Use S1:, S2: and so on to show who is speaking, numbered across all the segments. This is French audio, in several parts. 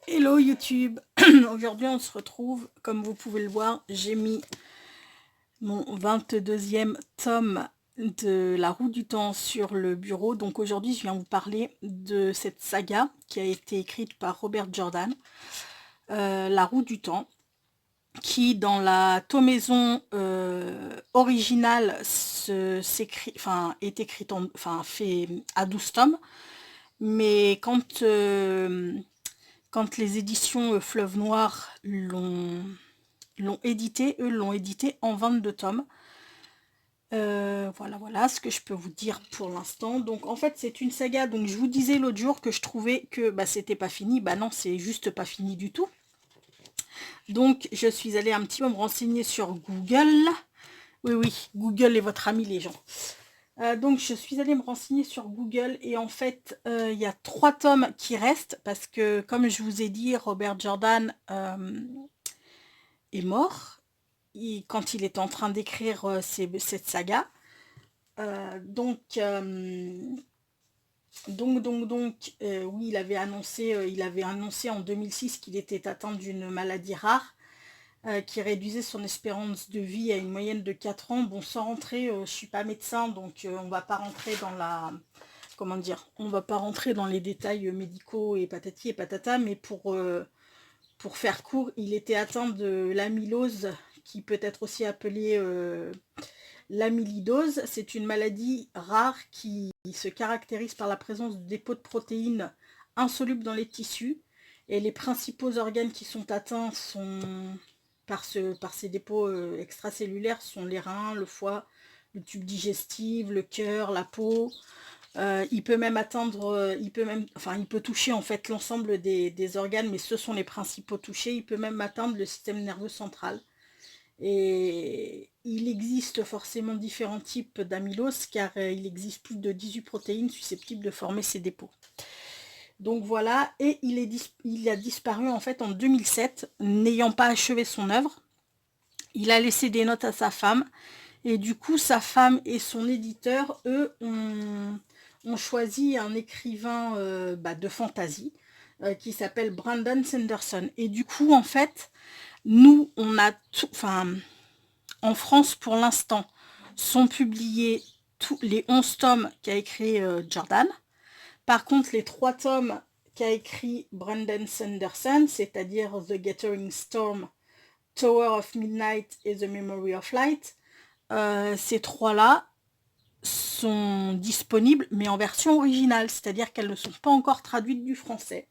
S1: Hello YouTube. Aujourd'hui on se retrouve, comme vous pouvez le voir, j'ai mis mon 22e tome de La Roue du Temps sur le bureau. Donc aujourd'hui je viens vous parler de cette saga qui a été écrite par Robert Jordan, La Roue du Temps, qui dans la tomaison originale est écrite fait à 12 tomes, mais quand les éditions Fleuve Noir l'ont édité, eux l'ont édité en 22 tomes. Voilà ce que je peux vous dire pour l'instant. Donc en fait c'est une saga, donc je vous disais l'autre jour que je trouvais que c'était pas fini. Bah non, c'est juste pas fini du tout. Donc je suis allée un petit peu me renseigner sur Google. Oui, Google est votre ami les gens. Donc je suis allée me renseigner sur Google et en fait il y a 3 tomes qui restent parce que comme je vous ai dit, Robert Jordan est mort quand il est en train d'écrire cette saga. Oui, il avait annoncé en 2006 qu'il était atteint d'une maladie rare qui réduisait son espérance de vie à une moyenne de 4 ans. Bon, sans rentrer, je suis pas médecin, donc on va pas rentrer dans on va pas rentrer dans les détails médicaux et patati et patata, mais pour faire court, il était atteint de l'amylose, qui peut être aussi appelée l'amylidose. C'est une maladie rare qui se caractérise par la présence de dépôts de protéines insolubles dans les tissus. Et les principaux organes qui sont atteints par ces dépôts extracellulaires sont les reins, le foie, le tube digestif, le cœur, la peau. Il peut même il peut toucher en fait l'ensemble des organes, mais ce sont les principaux touchés. Il peut même atteindre le système nerveux central. Et il existe forcément différents types d'amylose, car il existe plus de 18 protéines susceptibles de former ces dépôts. Donc voilà, et il a disparu en fait en 2007, n'ayant pas achevé son œuvre. Il a laissé des notes à sa femme, et du coup sa femme et son éditeur, eux, ont choisi un écrivain de fantasy qui s'appelle Brandon Sanderson. Et du coup, en fait, nous, on a tout... En France, pour l'instant, sont publiés tous les 11 tomes qu'a écrit Jordan. Par contre, les 3 tomes qu'a écrit Brandon Sanderson, c'est-à-dire The Gathering Storm, Tower of Midnight et The Memory of Light, ces 3-là sont disponibles, mais en version originale, c'est-à-dire qu'elles ne sont pas encore traduites du français.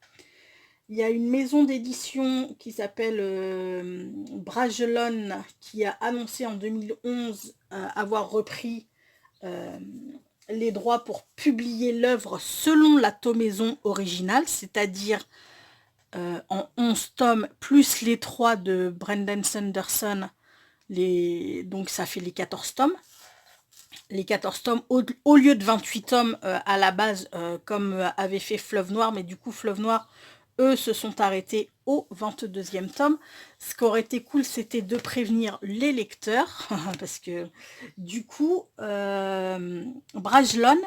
S1: Il y a une maison d'édition qui s'appelle Bragelonne, qui a annoncé en 2011 avoir repris les droits pour publier l'œuvre selon la tomaison originale, c'est-à-dire en 11 tomes, plus les 3 de Brandon Sanderson, donc ça fait les 14 tomes. Les 14 tomes, au lieu de 28 tomes à la base, comme avait fait Fleuve Noir, mais du coup Fleuve Noir, eux, se sont arrêtés au 22e tome. Ce qui aurait été cool, c'était de prévenir les lecteurs, parce que du coup, Bragelonne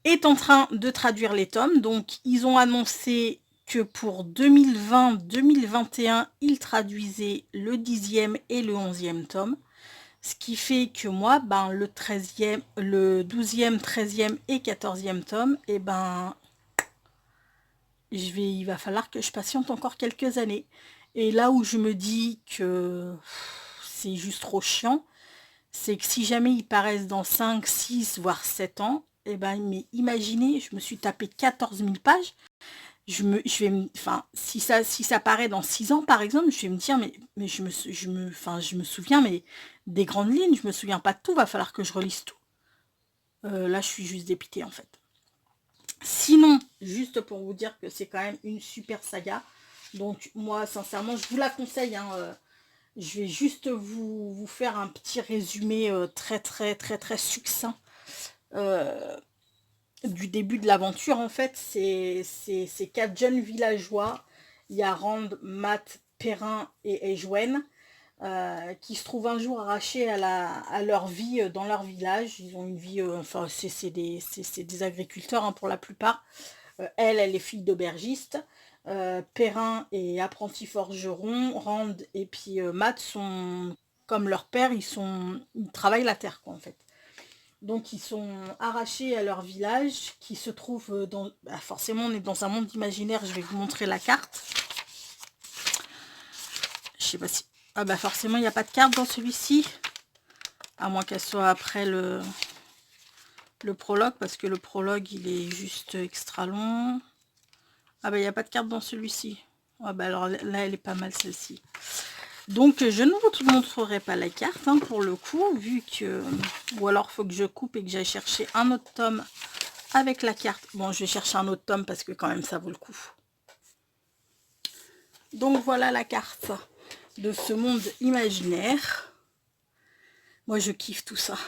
S1: est en train de traduire les tomes. Donc, ils ont annoncé que pour 2020-2021, ils traduisaient le 10e et le 11e tome. Ce qui fait que moi, le 13e, le 12e, 13e et 14e tome, il va falloir que je patiente encore quelques années. Et là où je me dis que c'est juste trop chiant, c'est que si jamais ils paraissent dans 5, 6, voire 7 ans, mais imaginez, je me suis tapé 14 000 pages, si ça paraît dans 6 ans par exemple, je vais me dire, mais je me souviens, mais des grandes lignes, je me souviens pas de tout, va falloir que je relise tout. Là, je suis juste dépitée en fait. Sinon, juste pour vous dire que c'est quand même une super saga, donc moi, sincèrement, je vous la conseille, hein, je vais juste vous faire un petit résumé très très très très succinct du début de l'aventure. En fait, c'est 4 jeunes villageois. Il y a Rand, Matt, Perrin et Ejouen qui se trouvent un jour arrachés à leur vie dans leur village. Ils ont une vie, c'est des agriculteurs hein, pour la plupart. Elle est fille d'aubergiste. Perrin et apprenti forgeron, Rand et puis Matt sont comme leur père, ils travaillent la terre quoi en fait. Donc ils sont arrachés à leur village qui se trouve dans... Bah, forcément on est dans un monde imaginaire, je vais vous montrer la carte. Je sais pas si... Ah bah forcément il n'y a pas de carte dans celui-ci. À moins qu'elle soit après le prologue, parce que le prologue il est juste extra long. Ah bah il n'y a pas de carte dans celui-ci. Ah bah alors là elle est pas mal celle-ci. Donc je ne vous montrerai pas la carte hein, pour le coup, vu que... Ou alors il faut que je coupe et que j'aille chercher un autre tome avec la carte. Bon je vais chercher un autre tome parce que quand même ça vaut le coup. Donc voilà la carte de ce monde imaginaire. Moi je kiffe tout ça.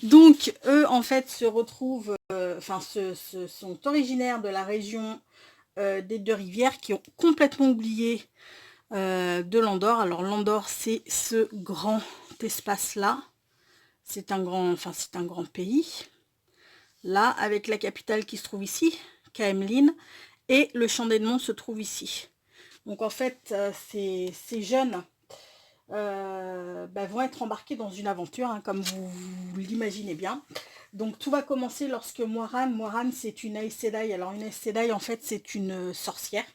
S1: Donc eux en fait se retrouvent, sont originaires de la région des Deux Rivières qui ont complètement oublié de l'Andorre. Alors l'Andorre c'est ce grand espace là. C'est un grand pays. Là avec la capitale qui se trouve ici, Caemlyn, et le Champ d'Edmond se trouve ici. Donc en fait ces jeunes vont être embarqués dans une aventure, hein, comme vous l'imaginez bien. Donc tout va commencer lorsque Moiran c'est une Aes Sedai. Alors une Aes Sedai en fait c'est une sorcière,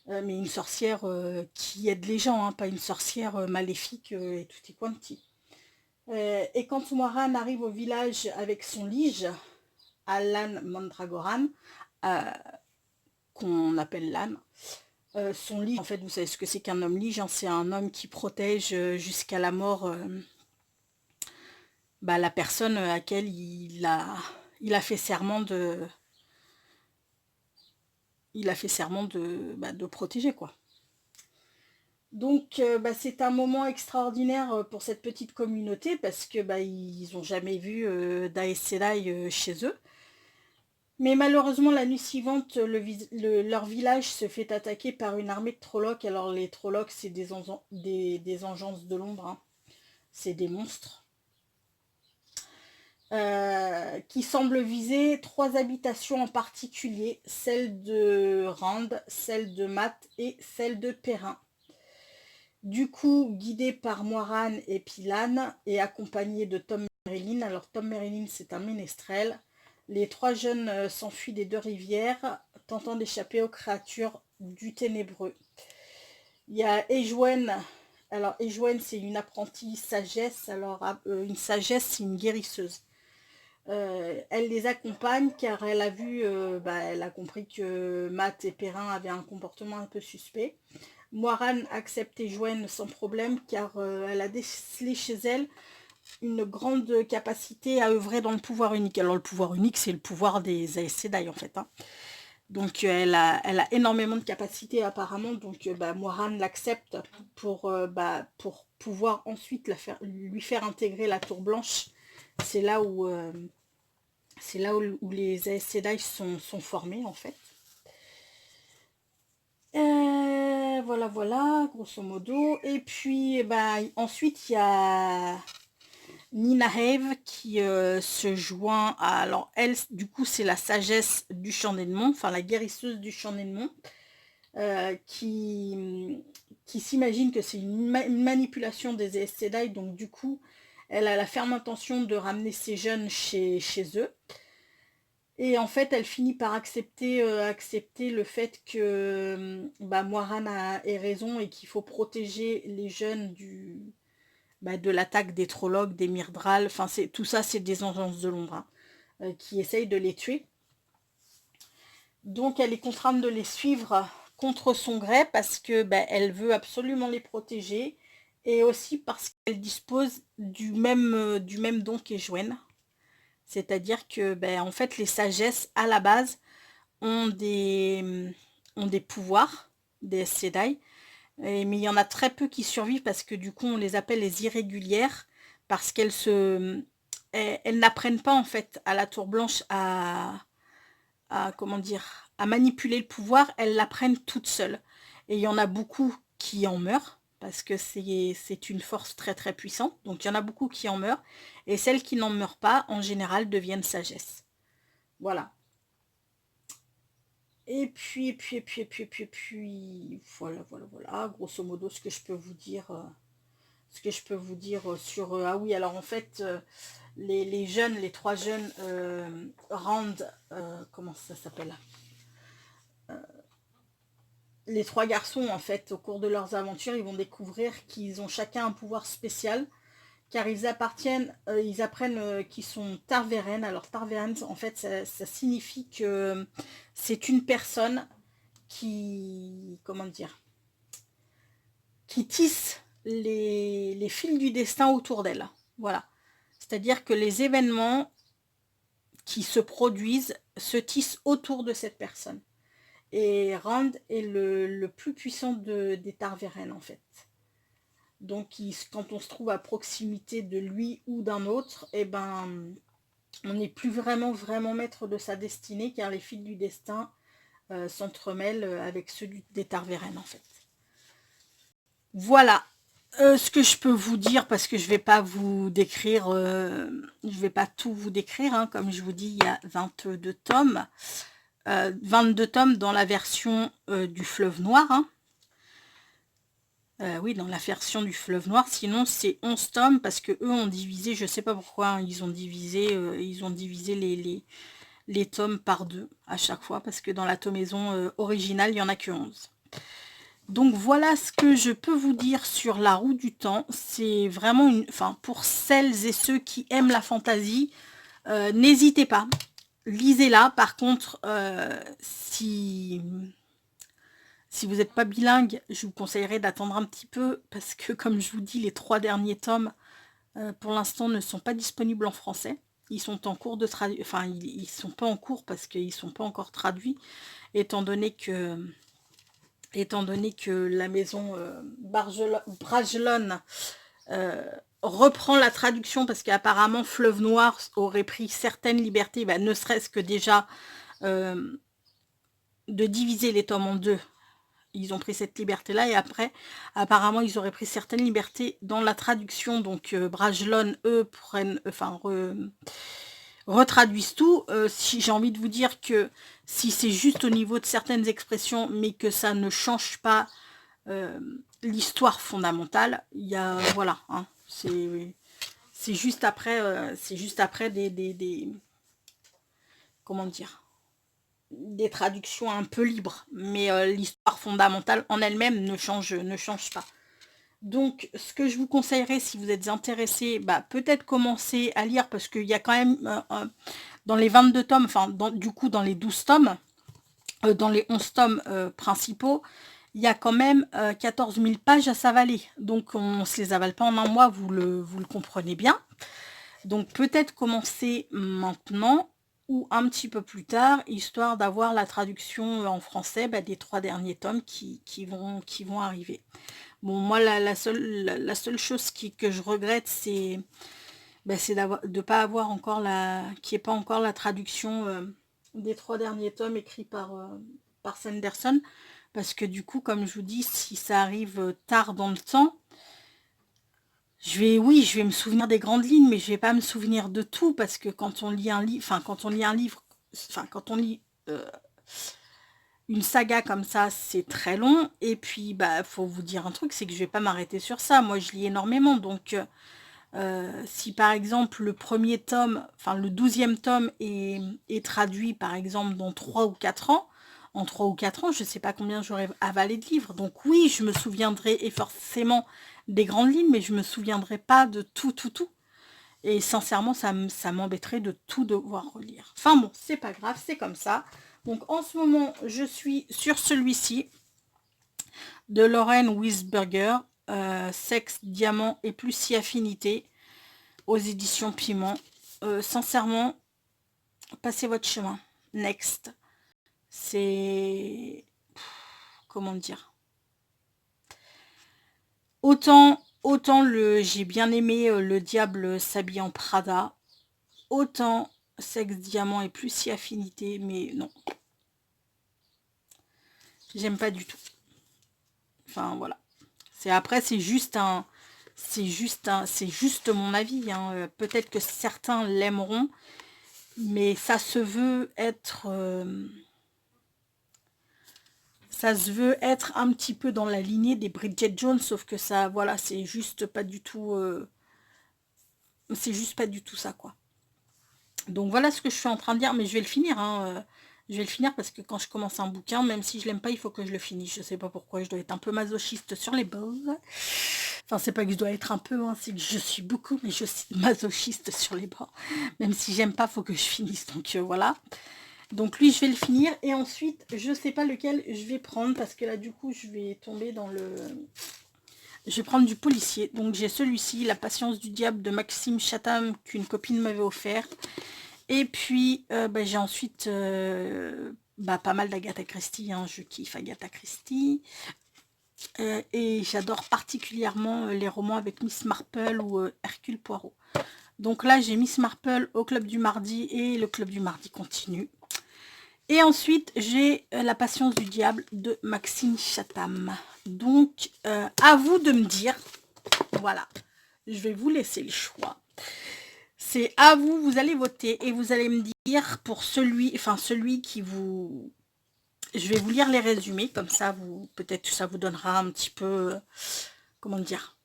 S1: mais une sorcière qui aide les gens, hein, pas une sorcière maléfique et tutti quanti. Et quand Moiran arrive au village avec son lige, Alan Mandragoran, qu'on appelle Lan, son lige, en fait, vous savez ce que c'est qu'un homme lige, hein, c'est un homme qui protège jusqu'à la mort la personne à laquelle il a fait serment de de protéger quoi. Donc c'est un moment extraordinaire pour cette petite communauté parce que ils n'ont jamais vu d'Aes Sedai chez eux. Mais malheureusement la nuit suivante leur village se fait attaquer par une armée de Trollocs. Alors les Trollocs c'est des engeances de l'ombre, hein. C'est des monstres. Qui semblent viser 3 habitations en particulier, celle de Rand, celle de Matt et celle de Perrin. Du coup, guidé par Moiran et Pilan et accompagné de Tom Merrilin. Alors Tom Merrilin c'est un ménestrel. Les 3 jeunes s'enfuient des Deux Rivières, tentant d'échapper aux créatures du ténébreux. Il y a Egwene. Alors Egwene c'est une apprentie sagesse. Alors une sagesse c'est une guérisseuse. Elle les accompagne car elle a vu, elle a compris que Matt et Perrin avaient un comportement un peu suspect. Moiran accepte Egwene sans problème car elle a décelé chez elle une grande capacité à œuvrer dans le pouvoir unique. Alors le pouvoir unique c'est le pouvoir des Aes Sedai en fait, hein. Donc elle a énormément de capacités apparemment, donc Moiran l'accepte pour pouvoir ensuite lui faire intégrer la Tour Blanche. C'est là où les Aes Sedai sont formés en fait. Voilà, grosso modo. Et puis ensuite il y a Nynaeve qui se joint à... Alors elle, du coup, c'est la sagesse du Champ d'Edmond, enfin la guérisseuse du Champ d'Edmond, qui s'imagine que c'est une manipulation des Aes Sedai, donc du coup, elle a la ferme intention de ramener ces jeunes chez eux. Et en fait, elle finit par accepter le fait que Moiran ait raison et qu'il faut protéger les jeunes de l'attaque des Trollocs, des Myrddraal. Enfin, tout ça, c'est des engeances de l'ombre, hein, qui essayent de les tuer. Donc, elle est contrainte de les suivre contre son gré parce que elle veut absolument les protéger et aussi parce qu'elle dispose du même don qu'Egwene. C'est-à-dire que en fait les sagesses à la base ont des pouvoirs, des Sedai, mais il y en a très peu qui survivent parce que du coup on les appelle les irrégulières parce elles n'apprennent pas en fait à la Tour Blanche à manipuler le pouvoir, elles l'apprennent toutes seules. Et il y en a beaucoup qui en meurent parce que c'est une force très très puissante. Donc il y en a beaucoup qui en meurent. Et celles qui n'en meurent pas, en général, deviennent sagesse. Voilà. Voilà, voilà, voilà, grosso modo, ce que je peux vous dire, sur... ah oui, alors en fait, les jeunes, les trois jeunes, Rand, comment ça s'appelle? Les trois garçons, en fait, au cours de leurs aventures, ils vont découvrir qu'ils ont chacun un pouvoir spécial, car ils apprennent qu'ils sont Tarveren. Alors Tarveren, en fait, ça signifie que c'est une personne qui, comment dire, qui tisse les fils du destin autour d'elle. Voilà. C'est-à-dire que les événements qui se produisent se tissent autour de cette personne. Et Rand est le plus puissant des Tarveren, en fait. Donc, quand on se trouve à proximité de lui ou d'un autre, eh ben, on n'est plus vraiment maître de sa destinée, car les fils du destin s'entremêlent avec ceux des Tarveren, en fait. Voilà ce que je peux vous dire, parce que je vais pas vous décrire, je vais pas tout vous décrire, hein. Comme je vous dis, il y a 22 tomes. 22 tomes dans la version du Fleuve Noir, hein. Oui, dans la version du Fleuve Noir. Sinon, c'est 11 tomes, parce que eux ont divisé, je sais pas pourquoi, hein, ils ont divisé les tomes par deux à chaque fois, parce que dans la tomaison originale, il n'y en a que 11. Donc voilà ce que je peux vous dire sur La Roue du Temps. C'est vraiment enfin, pour celles et ceux qui aiment la fantasy, n'hésitez pas. Lisez-la. Par contre, si vous n'êtes pas bilingue, je vous conseillerais d'attendre un petit peu, parce que comme je vous dis, les 3 derniers tomes, pour l'instant, ne sont pas disponibles en français. Ils sont en cours de traduire, enfin, ils sont pas en cours parce qu'ils sont pas encore traduits, étant donné que la maison Bragelonne reprend la traduction, parce qu'apparemment Fleuve Noir aurait pris certaines libertés, ne serait-ce que déjà de diviser les tomes en deux. Ils ont pris cette liberté-là, et après, apparemment, ils auraient pris certaines libertés dans la traduction. Donc, Bragelonne, eux, retraduisent tout. Si j'ai envie de vous dire que si c'est juste au niveau de certaines expressions, mais que ça ne change pas l'histoire fondamentale, il y a... Voilà, hein, c'est juste après, des... Comment dire, des traductions un peu libres, mais l'histoire fondamentale en elle-même ne change pas. Donc, ce que je vous conseillerais, si vous êtes intéressé, peut-être commencer à lire, parce qu'il y a quand même, dans les 22 tomes, enfin, du coup, dans les 12 tomes, dans les 11 tomes principaux, il y a quand même 14 000 pages à s'avaler. Donc, on ne se les avale pas en un mois, vous le comprenez bien. Donc, peut-être commencer maintenant, ou un petit peu plus tard, histoire d'avoir la traduction en français des 3 derniers tomes qui vont arriver. Bon, moi, la seule chose que je regrette, c'est de pas avoir encore qu'il n'y ait pas encore la traduction des 3 derniers tomes écrits par Sanderson, parce que du coup, comme je vous dis, si ça arrive tard dans le temps, je vais me souvenir des grandes lignes, mais je vais pas me souvenir de tout, parce que quand on lit un livre, quand on lit une saga comme ça, c'est très long. Et puis, faut vous dire un truc, c'est que je vais pas m'arrêter sur ça. Moi, je lis énormément, donc si par exemple le premier tome, enfin le 12e tome est traduit par exemple dans 3 ou 4 ans, en 3 ou 4 ans, je sais pas combien j'aurais avalé de livres. Donc oui, je me souviendrai et forcément des grandes lignes, mais je me souviendrai pas de tout. Et sincèrement, ça m'embêterait de tout devoir relire. Enfin bon, c'est pas grave, c'est comme ça. Donc en ce moment, je suis sur celui-ci, de Lauren Wisberger, Sexe, Diamant et plus si affinité, aux éditions Piment. Sincèrement, passez votre chemin. Next. C'est... Comment dire, autant j'ai bien aimé Le Diable s'habille en Prada, autant Sexe, Diamant et plus si affinité, mais non. J'aime pas du tout. Enfin, voilà. C'est juste mon avis, hein. Peut-être que certains l'aimeront, mais ça se veut être Ça se veut être un petit peu dans la lignée des Bridget Jones, sauf que ça, voilà, c'est juste pas du tout... c'est juste pas du tout ça, quoi. Donc voilà ce que je suis en train de dire, mais je vais le finir, hein. Je vais le finir parce que quand je commence un bouquin, même si je l'aime pas, il faut que je le finisse. Je sais pas pourquoi, je dois être un peu masochiste sur les bords. Enfin, c'est pas que je dois être un peu, hein, c'est que je suis beaucoup, mais je suis masochiste sur les bords. Même si j'aime pas, faut que je finisse. Donc voilà. Donc lui, je vais le finir. Et ensuite, je sais pas lequel je vais prendre parce que là, du coup, je vais tomber dans le... Je vais prendre du policier. Donc j'ai celui-ci, La patience du diable de Maxime Chatham, qu'une copine m'avait offert. Et puis j'ai ensuite pas mal d'Agatha Christie. Hein. Je kiffe Agatha Christie. Et j'adore particulièrement les romans avec Miss Marple ou Hercule Poirot. Donc là, j'ai Miss Marple au Club du Mardi et le Club du Mardi continue. Et ensuite, j'ai La patience du diable de Maxime Chatham. Donc, à vous de me dire, voilà, je vais vous laisser le choix. C'est à vous, vous allez voter et vous allez me dire pour celui qui vous... Je vais vous lire les résumés, comme ça, peut-être ça vous donnera un petit peu... comment dire?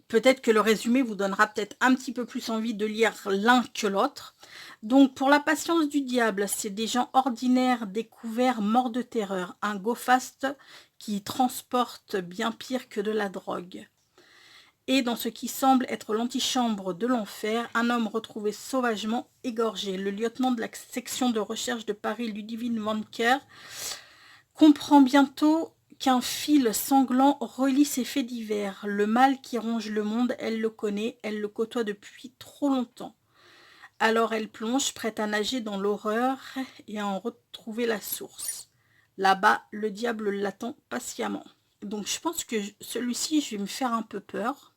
S1: Peut-être que le résumé vous donnera peut-être un petit peu plus envie de lire l'un que l'autre. Donc, pour La patience du diable, c'est des gens ordinaires découverts morts de terreur. Un go-fast qui transporte bien pire que de la drogue. Et dans ce qui semble être l'antichambre de l'enfer, un homme retrouvé sauvagement égorgé. Le lieutenant de la section de recherche de Paris, Ludivine Vanker, comprend bientôt qu'un fil sanglant relie ses faits divers. Le mal qui ronge le monde, elle le connaît, elle le côtoie depuis trop longtemps. Alors elle plonge, prête à nager dans l'horreur et à en retrouver la source. Là-bas, le diable l'attend patiemment. Donc je pense que celui-ci, je vais me faire un peu peur.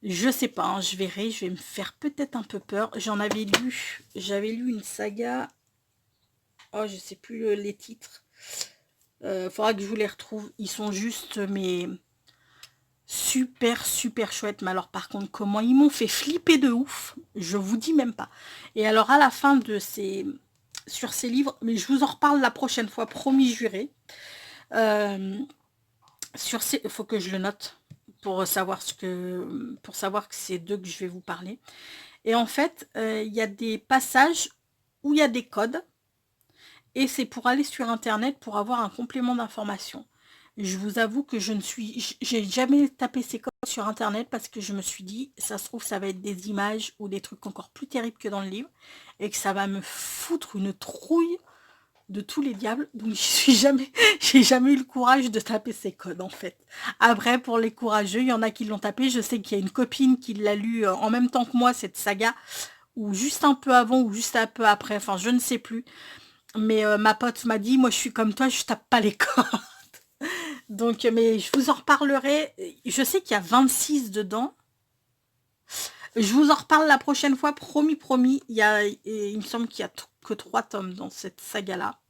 S1: Je sais pas, hein, je verrai, je vais me faire peut-être un peu peur. J'avais lu une saga. Oh, je sais plus les titres. Faudra que je vous les retrouve. Ils sont juste, mais super, super chouettes. Mais alors, par contre, comment ils m'ont fait flipper de ouf, je vous dis même pas. Et alors, à la fin de sur ces livres, mais je vous en reparle la prochaine fois, promis juré. Il faut que je le note pour savoir que c'est d'eux que je vais vous parler. Et en fait, il y a des passages où il y a des codes. Et c'est pour aller sur Internet pour avoir un complément d'information. Je vous avoue que j'ai jamais tapé ces codes sur Internet parce que je me suis dit, ça se trouve, ça va être des images ou des trucs encore plus terribles que dans le livre et que ça va me foutre une trouille de tous les diables. Donc, j'ai jamais eu le courage de taper ces codes, en fait. Après, pour les courageux, il y en a qui l'ont tapé. Je sais qu'il y a une copine qui l'a lu en même temps que moi, cette saga, ou juste un peu avant ou juste un peu après. Enfin, je ne sais plus. Mais ma pote m'a dit, moi je suis comme toi, je tape pas les codes. Donc, mais je vous en reparlerai. Je sais qu'il y a 26 dedans. Je vous en reparle la prochaine fois, promis, promis. Il me semble qu'il y a que 3 tomes dans cette saga-là.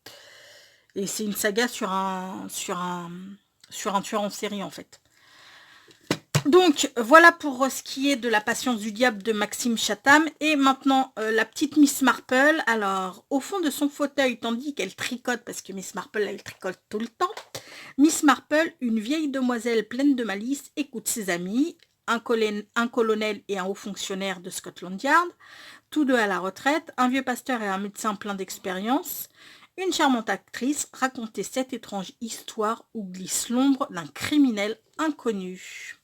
S1: Et c'est une saga sur un tueur en série, en fait. Donc, voilà pour ce qui est de La patience du diable de Maxime Chatham. Et maintenant, la petite Miss Marple. Alors, au fond de son fauteuil, tandis qu'elle tricote, parce que Miss Marple, elle tricote tout le temps, Miss Marple, une vieille demoiselle pleine de malice, écoute ses amis, un colonel et un haut fonctionnaire de Scotland Yard, tous deux à la retraite, un vieux pasteur et un médecin plein d'expérience. Une charmante actrice racontait cette étrange histoire où glisse l'ombre d'un criminel inconnu.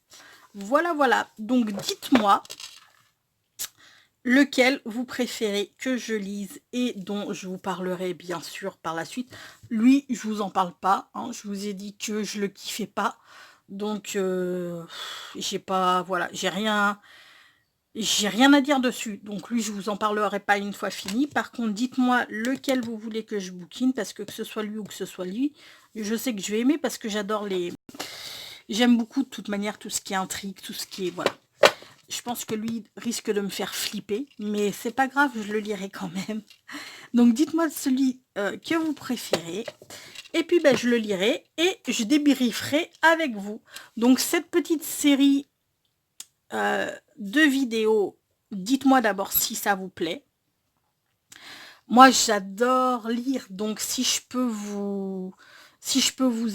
S1: Voilà, voilà. Donc, dites-moi lequel vous préférez que je lise et dont je vous parlerai bien sûr par la suite. Lui, je vous en parle pas. Hein. Je vous ai dit que je le kiffais pas. Donc, j'ai pas... Voilà, j'ai rien à dire dessus. Donc, lui, je vous en parlerai pas une fois fini. Par contre, dites-moi lequel vous voulez que je bouquine, parce que ce soit lui ou que ce soit lui, je sais que je vais aimer parce que j'adore les... J'aime beaucoup de toute manière tout ce qui est intrigue, tout ce qui est... Voilà. Je pense que lui risque de me faire flipper, mais c'est pas grave, je le lirai quand même. Donc dites-moi celui que vous préférez. Et puis je le lirai et je débrieferai avec vous. Donc cette petite série de vidéos, dites-moi d'abord si ça vous plaît. Moi, j'adore lire, donc si je peux vous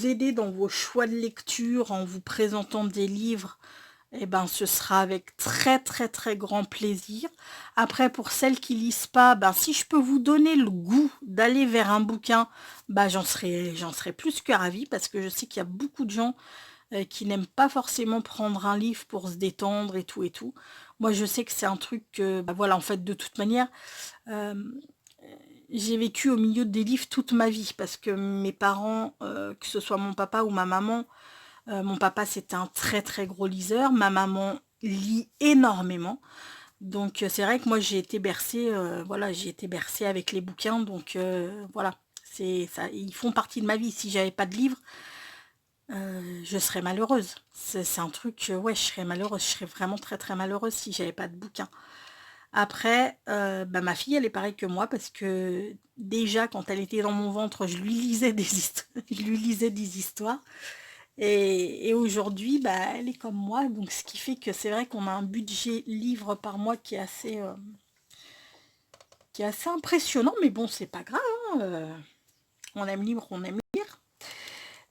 S1: aider dans vos choix de lecture en vous présentant des livres, eh ben, ce sera avec très très très grand plaisir. Après, pour celles qui lisent pas, ben, si je peux vous donner le goût d'aller vers un bouquin, bah, j'en serais plus que ravie parce que je sais qu'il y a beaucoup de gens qui n'aiment pas forcément prendre un livre pour se détendre et tout et tout. Moi, je sais que c'est un truc que, bah, voilà, en fait, de toute manière, euh, j'ai vécu au milieu des livres toute ma vie parce que mes parents, que ce soit mon papa ou ma maman, mon papa c'était un très très gros liseur, ma maman lit énormément. Donc c'est vrai que moi j'ai été bercée, voilà, j'ai été bercée avec les bouquins, donc voilà, c'est ça, ils font partie de ma vie. Si j'avais pas de livres, je serais malheureuse. C'est un truc, ouais, je serais malheureuse, je serais vraiment très très malheureuse si j'avais pas de bouquins. Après, bah, ma fille, elle est pareille que moi parce que déjà, quand elle était dans mon ventre, je lui lisais des je lui lisais des histoires. Et aujourd'hui, bah, elle est comme moi. Donc, ce qui fait que c'est vrai qu'on a un budget livre par mois qui est assez impressionnant. Mais bon, c'est pas grave, hein, on aime lire, on aime lire.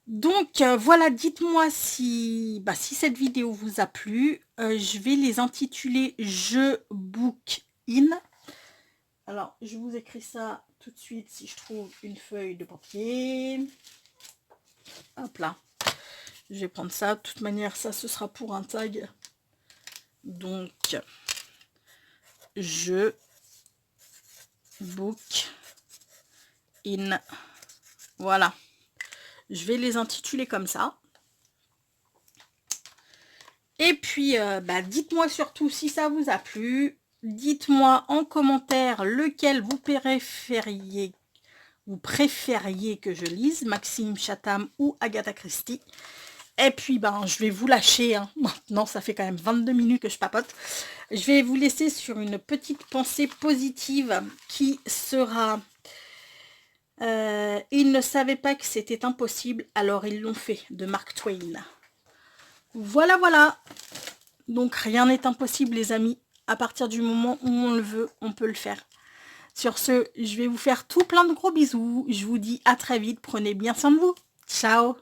S1: Donc, voilà, dites-moi si, bah, si cette vidéo vous a plu. Je vais les intituler Je Book In. Alors, je vous écris ça tout de suite si je trouve une feuille de papier. Hop là. Je vais prendre ça. De toute manière, ça, ce sera pour un tag. Donc, je book in. Voilà. Je vais les intituler comme ça. Et puis, bah, dites-moi surtout si ça vous a plu. Dites-moi en commentaire lequel vous préfériez que je lise, Maxime Chatham ou Agatha Christie. Et puis, ben, je vais vous lâcher. Hein. Maintenant, ça fait quand même 22 minutes que je papote. Je vais vous laisser sur une petite pensée positive qui sera... ils ne savaient pas que c'était impossible, alors ils l'ont fait, de Mark Twain. Voilà, voilà. Donc, rien n'est impossible, les amis. À partir du moment où on le veut, on peut le faire. Sur ce, je vais vous faire tout plein de gros bisous. Je vous dis à très vite. Prenez bien soin de vous. Ciao.